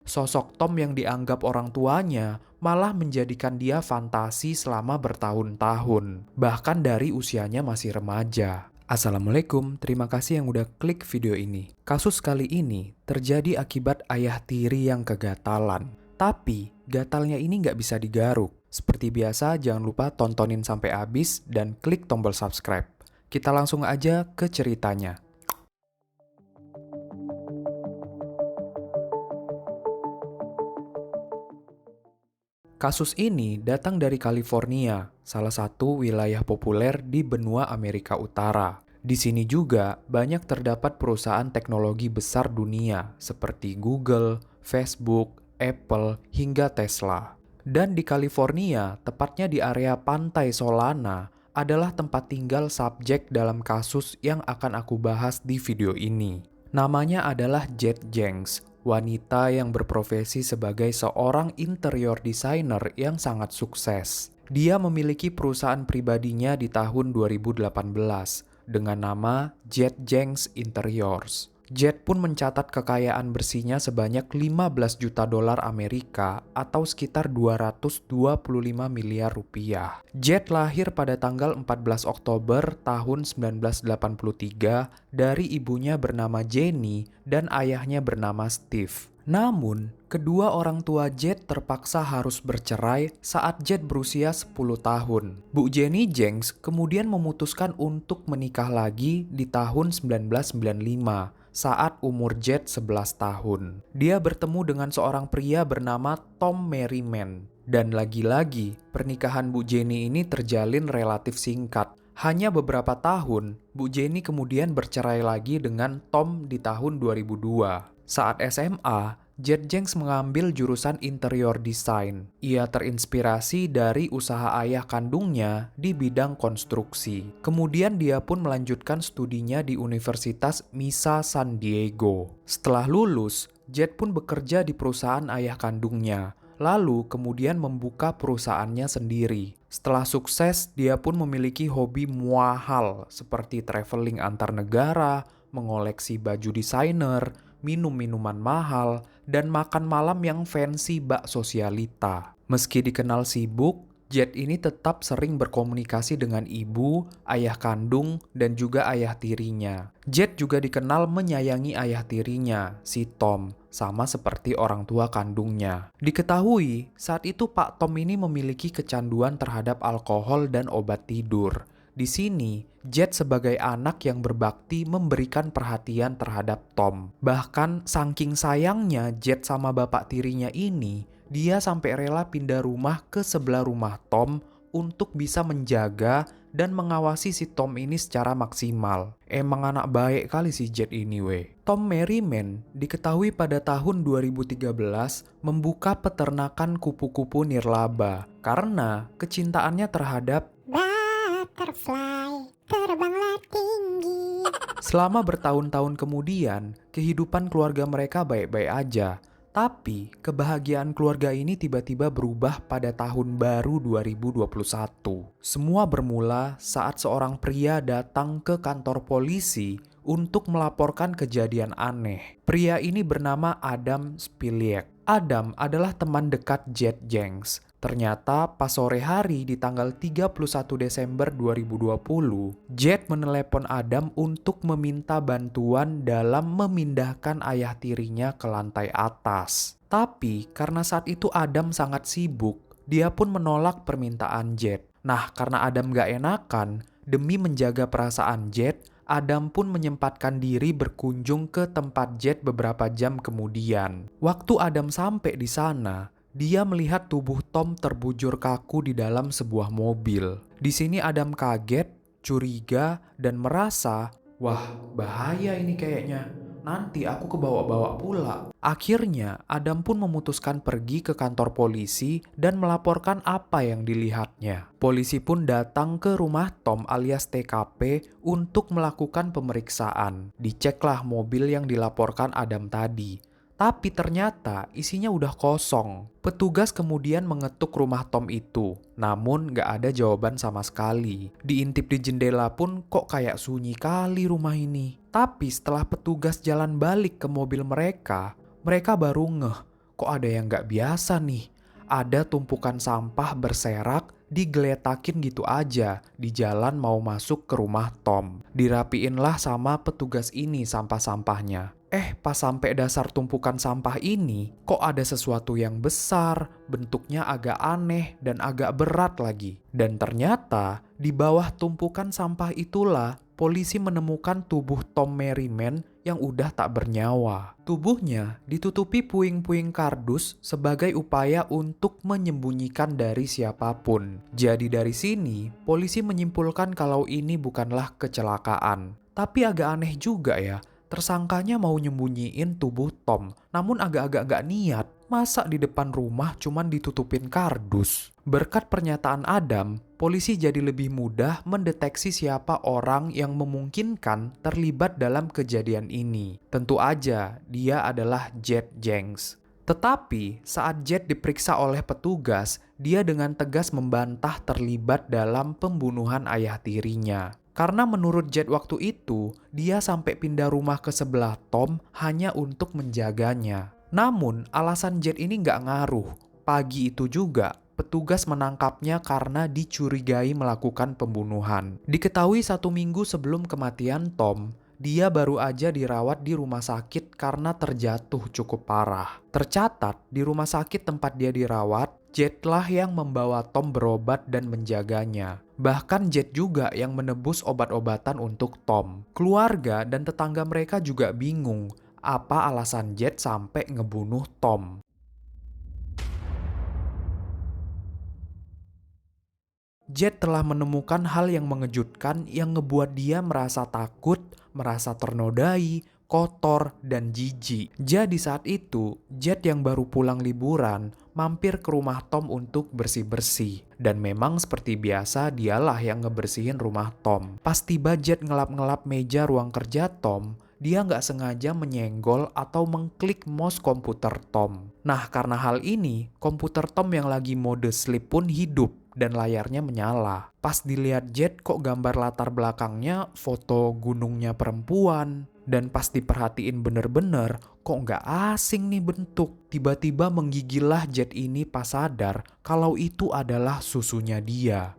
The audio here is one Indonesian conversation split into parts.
Sosok Tom yang dianggap orang tuanya malah menjadikan dia fantasi selama bertahun-tahun, bahkan dari usianya masih remaja. Assalamualaikum, terima kasih yang udah klik video ini. Kasus kali ini terjadi akibat ayah tiri yang kegatalan. Tapi, gatalnya ini nggak bisa digaruk. Seperti biasa, jangan lupa tontonin sampai habis dan klik tombol subscribe. Kita langsung aja ke ceritanya. Kasus ini datang dari California, salah satu wilayah populer di benua Amerika Utara. Di sini juga banyak terdapat perusahaan teknologi besar dunia seperti Google, Facebook, Apple, hingga Tesla. Dan di California, tepatnya di area pantai Solana, adalah tempat tinggal subjek dalam kasus yang akan aku bahas di video ini. Namanya adalah Jet Jenks, wanita yang berprofesi sebagai seorang interior designer yang sangat sukses. Dia memiliki perusahaan pribadinya di tahun 2018 dengan nama Jet Jenks Interiors. Jet pun mencatat kekayaan bersihnya sebanyak 15 juta dolar Amerika atau sekitar 225 miliar rupiah. Jet lahir pada tanggal 14 Oktober tahun 1983 dari ibunya bernama Jenny dan ayahnya bernama Steve. Namun, kedua orang tua Jet terpaksa harus bercerai saat Jet berusia 10 tahun. Bu Jenny Jenks kemudian memutuskan untuk menikah lagi di tahun 1995 saat umur Jet 11 tahun. Dia bertemu dengan seorang pria bernama Tom Merriman. Dan lagi-lagi, pernikahan Bu Jenny ini terjalin relatif singkat. Hanya beberapa tahun, Bu Jenny kemudian bercerai lagi dengan Tom di tahun 2002. Saat SMA, Jet Jenks mengambil jurusan interior design. Ia terinspirasi dari usaha ayah kandungnya di bidang konstruksi. Kemudian dia pun melanjutkan studinya di Universitas Mesa San Diego. Setelah lulus, Jet pun bekerja di perusahaan ayah kandungnya. Lalu kemudian membuka perusahaannya sendiri. Setelah sukses, dia pun memiliki hobi muahal seperti traveling antar negara, mengoleksi baju desainer, minum minuman mahal, dan makan malam yang fancy bak sosialita. Meski dikenal sibuk, Jet ini tetap sering berkomunikasi dengan ibu, ayah kandung, dan juga ayah tirinya. Jet juga dikenal menyayangi ayah tirinya, si Tom, sama seperti orang tua kandungnya. Diketahui, saat itu Pak Tom ini memiliki kecanduan terhadap alkohol dan obat tidur. Di sini, Jet sebagai anak yang berbakti memberikan perhatian terhadap Tom. Bahkan saking sayangnya Jet sama bapak tirinya ini, dia sampai rela pindah rumah ke sebelah rumah Tom untuk bisa menjaga dan mengawasi si Tom ini secara maksimal. Emang anak baik kali si Jet ini weh. Tom Merriman diketahui pada tahun 2013 membuka peternakan kupu-kupu nirlaba karena kecintaannya terhadap Butterfly, terbanglah tinggi. Selama bertahun-tahun kemudian, kehidupan keluarga mereka baik-baik aja. Tapi, kebahagiaan keluarga ini tiba-tiba berubah pada tahun baru 2021. Semua bermula saat seorang pria datang ke kantor polisi untuk melaporkan kejadian aneh. Pria ini bernama Adam Spiliak. Adam adalah teman dekat Jet Jenks. Ternyata pas sore hari di tanggal 31 Desember 2020, Jet menelepon Adam untuk meminta bantuan dalam memindahkan ayah tirinya ke lantai atas. Tapi karena saat itu Adam sangat sibuk, dia pun menolak permintaan Jet. Nah, karena Adam gak enakan, demi menjaga perasaan Jet, Adam pun menyempatkan diri berkunjung ke tempat Jet beberapa jam kemudian. Waktu Adam sampai di sana, dia melihat tubuh Tom terbujur kaku di dalam sebuah mobil. Di sini Adam kaget, curiga, dan merasa, wah bahaya ini kayaknya. Nanti aku kebawa-bawa pula. Akhirnya, Adam pun memutuskan pergi ke kantor polisi dan melaporkan apa yang dilihatnya. Polisi pun datang ke rumah Tom alias TKP untuk melakukan pemeriksaan. Diceklah mobil yang dilaporkan Adam tadi. Tapi ternyata isinya udah kosong. Petugas kemudian mengetuk rumah Tom itu, namun gak ada jawaban sama sekali. Diintip di jendela pun kok kayak sunyi kali rumah ini. Tapi setelah petugas jalan balik ke mobil mereka baru ngeh kok ada yang nggak biasa nih. Ada tumpukan sampah berserak digeletakin gitu aja di jalan mau masuk ke rumah Tom. Dirapiinlah sama petugas ini sampah-sampahnya. Pas sampai dasar tumpukan sampah ini, kok ada sesuatu yang besar, bentuknya agak aneh dan agak berat lagi. Dan ternyata di bawah tumpukan sampah itulah polisi menemukan tubuh Tom Merriman yang udah tak bernyawa. Tubuhnya ditutupi puing-puing kardus sebagai upaya untuk menyembunyikan dari siapapun. Jadi dari sini, polisi menyimpulkan kalau ini bukanlah kecelakaan. Tapi agak aneh juga ya, tersangkanya mau nyembunyiin tubuh Tom, namun agak-agak gak niat. Masa di depan rumah cuman ditutupin kardus? Berkat pernyataan Adam, polisi jadi lebih mudah mendeteksi siapa orang yang memungkinkan terlibat dalam kejadian ini. Tentu aja, dia adalah Jed Jenks. Tetapi saat Jed diperiksa oleh petugas, dia dengan tegas membantah terlibat dalam pembunuhan ayah tirinya. Karena menurut Jed waktu itu, dia sampai pindah rumah ke sebelah Tom hanya untuk menjaganya. Namun, alasan Jed ini nggak ngaruh. Pagi itu juga, petugas menangkapnya karena dicurigai melakukan pembunuhan. Diketahui 1 minggu sebelum kematian Tom, dia baru aja dirawat di rumah sakit karena terjatuh cukup parah. Tercatat, di rumah sakit tempat dia dirawat, Jed lah yang membawa Tom berobat dan menjaganya. Bahkan Jed juga yang menebus obat-obatan untuk Tom. Keluarga dan tetangga mereka juga bingung apa alasan Jed sampai ngebunuh Tom. Jed telah menemukan hal yang mengejutkan yang ngebuat dia merasa takut, merasa ternodai, kotor, dan jijik. Jadi saat itu, Jed yang baru pulang liburan mampir ke rumah Tom untuk bersih-bersih. Dan memang seperti biasa dialah yang ngebersihin rumah Tom. Pas tiba Jed ngelap-ngelap meja ruang kerja Tom, dia nggak sengaja menyenggol atau mengklik mouse komputer Tom. Nah, karena hal ini, komputer Tom yang lagi mode sleep pun hidup dan layarnya menyala. Pas dilihat Jed kok gambar latar belakangnya foto gunungnya perempuan. Dan pas diperhatiin bener-bener, kok nggak asing nih bentuk. Tiba-tiba menggigillah Jed ini pas sadar kalau itu adalah susunya dia.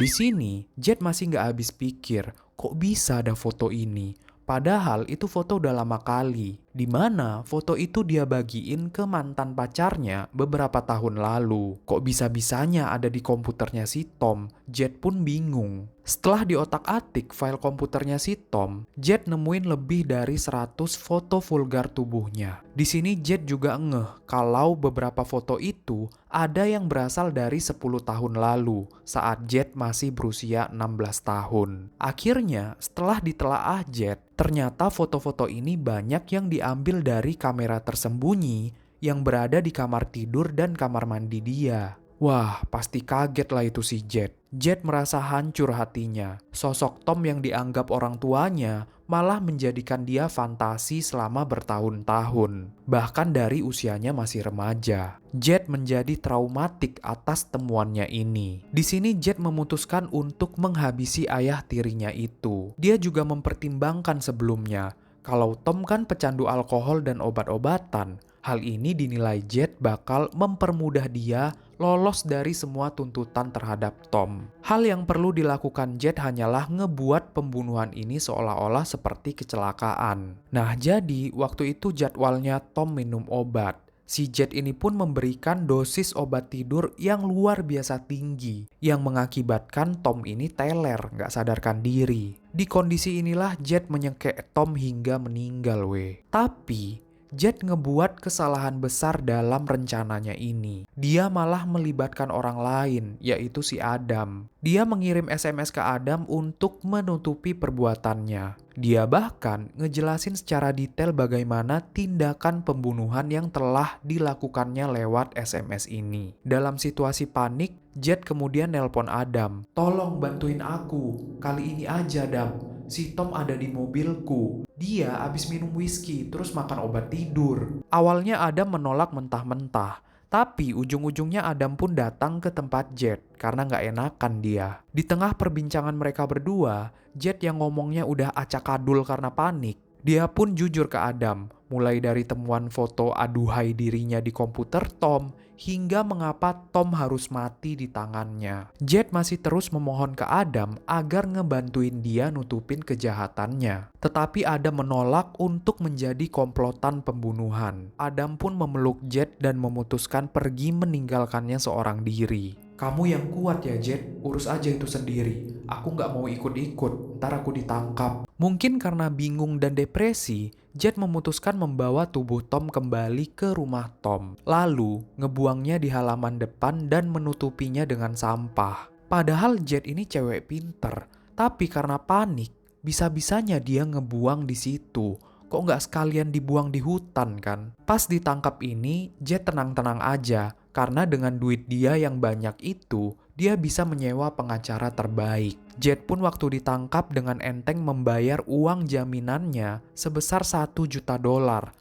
Di sini, Jed masih nggak habis pikir, kok bisa ada foto ini? Padahal itu foto udah lama kali, di mana foto itu dia bagiin ke mantan pacarnya beberapa tahun lalu. Kok bisa-bisanya ada di komputernya si Tom? Jed pun bingung. Setelah diotak-atik file komputernya si Tom, Jed nemuin lebih dari 100 foto vulgar tubuhnya. Di sini Jed juga ngeh kalau beberapa foto itu ada yang berasal dari 10 tahun lalu saat Jed masih berusia 16 tahun. Akhirnya, setelah ditelaah Jed, ternyata foto-foto ini banyak yang diambil dari kamera tersembunyi yang berada di kamar tidur dan kamar mandi dia. Wah, pasti kaget lah itu si Jed. Jed merasa hancur hatinya. Sosok Tom yang dianggap orang tuanya malah menjadikan dia fantasi selama bertahun-tahun. Bahkan dari usianya masih remaja. Jed menjadi traumatik atas temuannya ini. Di sini Jed memutuskan untuk menghabisi ayah tirinya itu. Dia juga mempertimbangkan sebelumnya, kalau Tom kan pecandu alkohol dan obat-obatan. Hal ini dinilai Jed bakal mempermudah dia lolos dari semua tuntutan terhadap Tom. Hal yang perlu dilakukan Jed hanyalah ngebuat pembunuhan ini seolah-olah seperti kecelakaan. Nah, jadi waktu itu jadwalnya Tom minum obat. Si Jed ini pun memberikan dosis obat tidur yang luar biasa tinggi, yang mengakibatkan Tom ini teler, nggak sadarkan diri. Di kondisi inilah Jed menyengkek Tom hingga meninggal Tapi Jed ngebuat kesalahan besar dalam rencananya ini. Dia malah melibatkan orang lain, yaitu si Adam. Dia mengirim SMS ke Adam untuk menutupi perbuatannya. Dia bahkan ngejelasin secara detail bagaimana tindakan pembunuhan yang telah dilakukannya lewat SMS ini. Dalam situasi panik, Jed kemudian nelpon Adam. "Tolong bantuin aku, kali ini aja Dam. Si Tom ada di mobilku. Dia abis minum whisky terus makan obat tidur." Awalnya Adam menolak mentah-mentah. Tapi ujung-ujungnya Adam pun datang ke tempat Jed karena nggak enakan dia. Di tengah perbincangan mereka berdua, Jed yang ngomongnya udah acak adul karena panik, Dia pun jujur ke Adam, mulai dari temuan foto aduhai dirinya di komputer Tom, hingga mengapa Tom harus mati di tangannya. Jed masih terus memohon ke Adam agar ngebantuin dia nutupin kejahatannya. Tetapi Adam menolak untuk menjadi komplotan pembunuhan. Adam pun memeluk Jed dan memutuskan pergi meninggalkannya seorang diri. "Kamu yang kuat ya Jed, urus aja itu sendiri. Aku nggak mau ikut-ikut, ntar aku ditangkap." Mungkin karena bingung dan depresi, Jed memutuskan membawa tubuh Tom kembali ke rumah Tom. Lalu, ngebuangnya di halaman depan dan menutupinya dengan sampah. Padahal Jed ini cewek pinter, tapi karena panik, bisa-bisanya dia ngebuang di situ. Kok nggak sekalian dibuang di hutan kan? Pas ditangkap ini, Jed tenang-tenang aja. Karena dengan duit dia yang banyak itu, dia bisa menyewa pengacara terbaik. Jed pun waktu ditangkap dengan enteng membayar uang jaminannya sebesar $1 juta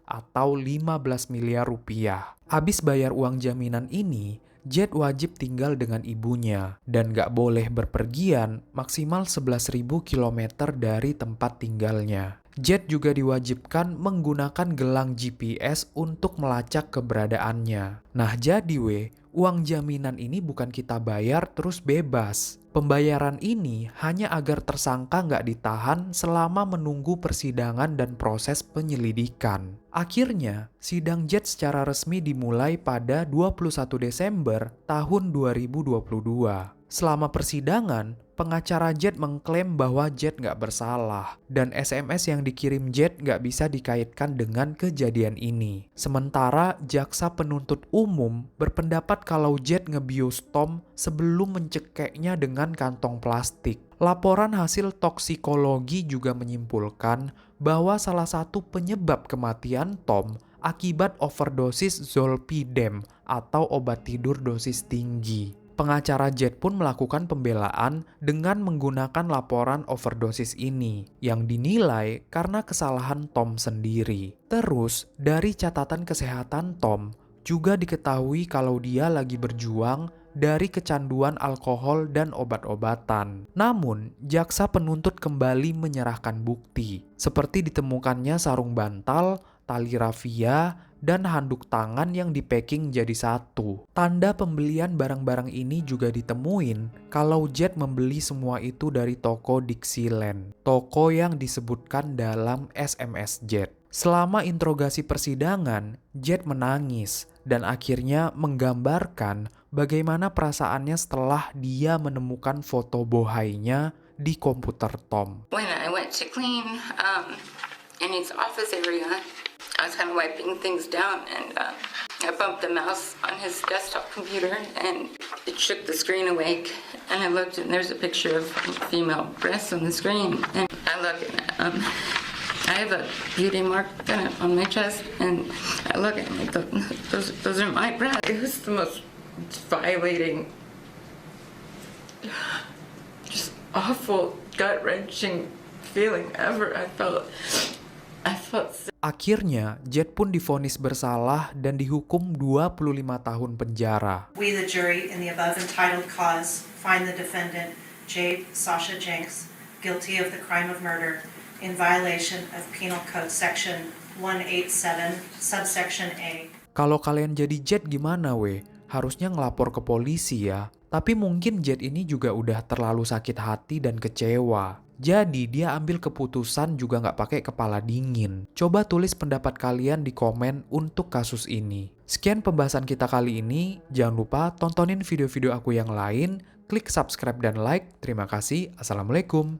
atau 15 miliar rupiah. Habis bayar uang jaminan ini, Jed wajib tinggal dengan ibunya dan gak boleh berpergian maksimal 11.000 kilometer dari tempat tinggalnya. Jed juga diwajibkan menggunakan gelang GPS untuk melacak keberadaannya. Nah jadi uang jaminan ini bukan kita bayar terus bebas. Pembayaran ini hanya agar tersangka nggak ditahan selama menunggu persidangan dan proses penyelidikan. Akhirnya, sidang Jed secara resmi dimulai pada 21 Desember tahun 2022. Selama persidangan, pengacara Jed mengklaim bahwa Jed nggak bersalah dan SMS yang dikirim Jed nggak bisa dikaitkan dengan kejadian ini. Sementara jaksa penuntut umum berpendapat kalau Jed ngebius Tom sebelum mencekeknya dengan kantong plastik. Laporan hasil toksikologi juga menyimpulkan bahwa salah satu penyebab kematian Tom akibat overdosis zolpidem atau obat tidur dosis tinggi. Pengacara Jed pun melakukan pembelaan dengan menggunakan laporan overdosis ini yang dinilai karena kesalahan Tom sendiri. Terus, dari catatan kesehatan Tom, juga diketahui kalau dia lagi berjuang dari kecanduan alkohol dan obat-obatan. Namun, jaksa penuntut kembali menyerahkan bukti, seperti ditemukannya sarung bantal, tali rafia, dan handuk tangan yang dipacking jadi satu. Tanda pembelian barang-barang ini juga ditemuin kalau Jed membeli semua itu dari toko Dixieland, toko yang disebutkan dalam SMS Jed. Selama interogasi persidangan, Jed menangis dan akhirnya menggambarkan bagaimana perasaannya setelah dia menemukan foto bohainya di komputer Tom. When I went to clean in his office area, I was kind of wiping things down, and I bumped the mouse on his desktop computer, and it shook the screen awake. And I looked, and there's a picture of female breasts on the screen. And I look, and I have a beauty mark on my chest, and I look at it, like, those are my breasts. It was the most violating, just awful, gut-wrenching feeling ever. I felt sick. Akhirnya, Jed pun divonis bersalah dan dihukum 25 tahun penjara. We, the jury, in the above entitled cause, find the defendant, Jabe Sasha Jenks, guilty of the crime of murder in violation of Penal Code Section 187, subsection A. Kalau kalian jadi Jed gimana Harusnya ngelapor ke polisi ya. Tapi mungkin Jed ini juga udah terlalu sakit hati dan kecewa. Jadi dia ambil keputusan juga nggak pakai kepala dingin. Coba tulis pendapat kalian di komen untuk kasus ini. Sekian pembahasan kita kali ini. Jangan lupa tontonin video-video aku yang lain. Klik subscribe dan like. Terima kasih. Assalamualaikum.